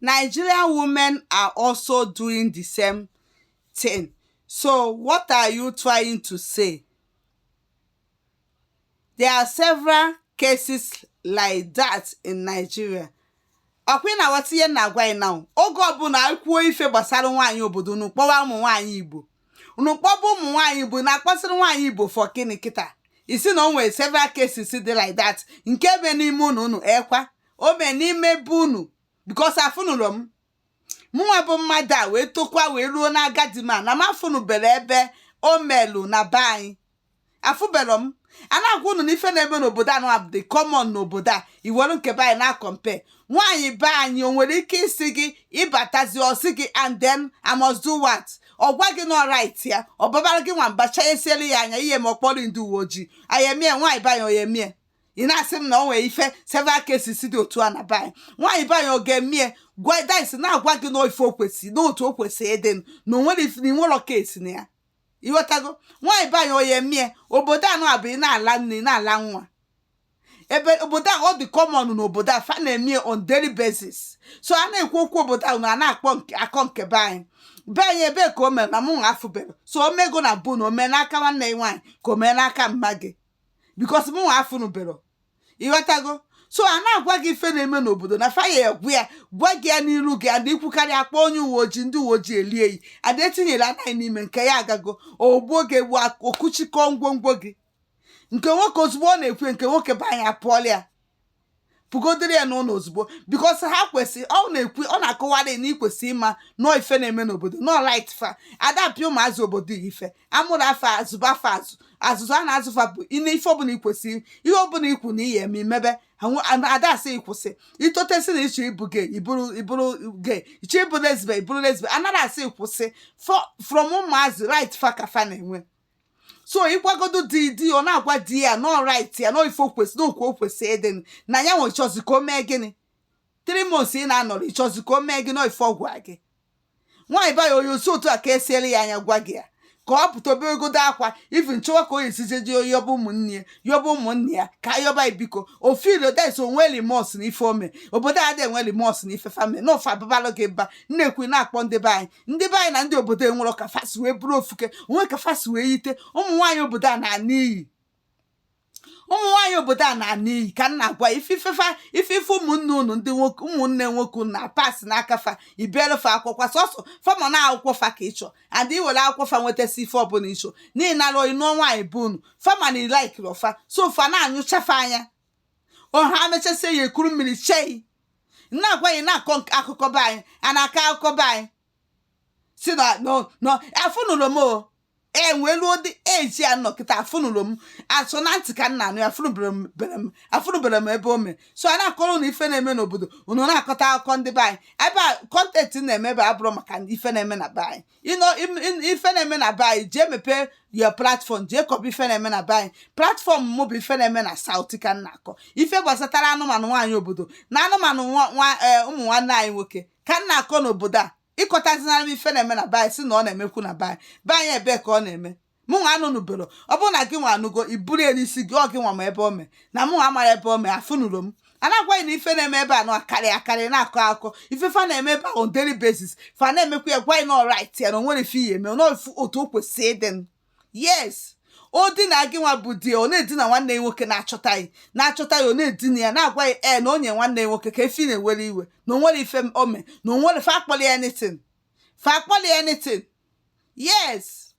Nigerian women are also doing the same thing. So what are you trying to say? There are several cases like that in Nigeria. Ọkwa na wata ihe na-agwa anyị now. Oge ọbụla kwuo ife gbasara nwaanyị obodo unu kpọwa ụmụ nwaanyị Igbo. Unu kpọba ụmụ nwaanyị Igbo na-akpọsịrị nwaanyị Igbo for gịnị kịta? Isi na o nwere several cases dị like that. Nke ebe n'ime unu ekwa. O mee n'ime be unu. Because afụnụrụ m. Mụnwa bụ mmadụ a wee tokwa wee ruo n'agadi ma na m afụnụbere ebe o melu na be anyị. Afụbere m. A na-agwa unu n'ife na-eme n'obodo anụ abụ dị common n'obodo a. Iwere nke be anyị na-compare. Nwaanyị be anyị o nwere ike isi gị ịbatazi ọsị gị and then I must do what? Ọ gwa gị no right ya. Ọ babara gị nwa mbacha esieli ya anya ihe ma ọkpọrọ ndị uwe ojii. Ayemie nwaanyị be anyị oyemie. Ị na-asị m na o nwere ife several cases dị otu a na be anyị. Nwaanyị be anyị ọ ga-emie gwa daisi na-agwa gị na ife o kwesị n'otu o kwesị ịdị na o nwere ife n'inwere case na ya. Ighọtago? Nwaanyị be anyị oyemie obodo anụ abụ ị na-ala nne na-ala nwa. Ebe obodo ahụ ọ dị common n'obodo a fa na-eme on daily basis. So a na-ekwu okwu obodo ahụ na a na-akpọ akọ nke be anyị. Be anyị ebe ka o mere na mụ afụbere. So o mego na bụ na o mee n'aka nwanne nwaanyị ka o mee n'aka mma gị. Because mụ afụnụbere. Ịghọtago? So a na-agwa gị ife na-eme n'obodo na fa ya egwu ya gwa gị ya n'iru gị adị ikwukarị akpọ onye uwe ojii ndị uwe ojii elie yi adị etinyere anaghị n'ime nke ya agago ogbuo gị egbu okuchikọ ngwongwo gị. Nke nwoke ozugbo ọ na-ekwe nke nwoke be anyị apụọla ya pụgodiri ya n'ụlọ ozugbo because ha kwesị ọ na-ekwu ọ na-akọwara na ikwesị ịma nọọ ife na-eme n'obodo nọọ right fa adapịa ụmụazụ obodo ife amụrụ afọ azụba afọ azụzụ a na-azụfa bụ ine ife ọbụla ikwesị ihe ọbụla ikwu na ihe eme imebe ada asị ikwụsị itotesi na ịchọ ibu gay iburu gay ịchọ ibu lesbe iburu lesbe anaghị asị ikwụsị from ụmụazụ right fa ka fa na-enwe. So ịgwagodo di ọ na-agwa di ya no right ya no ife okwesị n'okwu okwesị eden na ya nwe chọzi ka o mee gịnị 3 months ị na-anọrọ ịchọzi ka o mee gị no ife ọgwa gị. Nwaanyị ba ya onye otu otu a ka esieli ya anya gwa gị ya ka ọ pụta obegodo akwa even chọwa ka o esijeji yọba ụmụnne ya ka yọba ibiko ofilo des onwe limos na ife ome obodo a dị enwe limos na ife famili na ofe ababalụ gị mba nnekwu na-akpọ ndị be anyị na ndị obodo enwero ka fasi wee bụrụ ofuke onwe ka fasi wee yite ụmụ nwaanyị obodo a na-ana iyi ka m na-agwa ife ụmụnne unu ndị nwoke ụmụnne nwoke na pas n'aka fa ibierefa akwụkwọ sọsọ fama na akwụkwọ fa ka ịchọ and iwere akwụkwọ fa nwetasi ife ọbụla ịchọ n'ihi na alụ ịnụọ nwaanyị bụ unu fama na ilaikiri ọfa so fa na-anyụchafa anya ọha mechasị ya ekuru mmiri chei na-agwa ya na-akọ akụkọ be anyị a na-akọ akụkọ be anyị si na no afụnụrụ m enwelu ụdị eji anọ kịta afụnụrụ m asọ na ntị ka nna anụ afụnụbere m ebe o mee. So a na-akọrọ na ife na-eme n'obodo unu na-akọta akụkọ ndị be anyị ebe a kọntentị na-emebe abụrụ maka ife na-eme na be anyị ife na-eme na be anyị jee mepee your platform jee kọba ife na-eme na be anyị platform mụ bụ ife na-eme na South ka m na-akọ ife gbasatara anụmanụ nwaanyị obodo na anụmanụ ụmụ nwanne anyị nwoke ka m na-akọ n'obodo a ịkọtazinara m ife na-eme na be anyị si na ọ na-emekwu na be anyị ebe ka ọ na-eme mụ nwa anụnụbero ọ bụrụ na gị nwa anụgo iburu ya n'isi gị ọ gị nwa ma ebe o mee na mụ nwa amara ebe o mee afụnụrụ m a na-agwaghị na ife na-eme ebe a nọ akarị na-akọ akụkọ ife fa na-eme ebe a on daily basis fa na-emekwa ya gwa na right ya na o nwere ife ihe eme n'ofu otu o kwesị ịdị. Yes o di na gị nwa bụ di ọ na-edina nwanne ya nwoke na-achọta ya ọ na-edina ya na-agwa ya na onye nwanne ya nwoke ka efi na-ewere iwe na onwere ife ome na onwere fa akpọli anything. Yes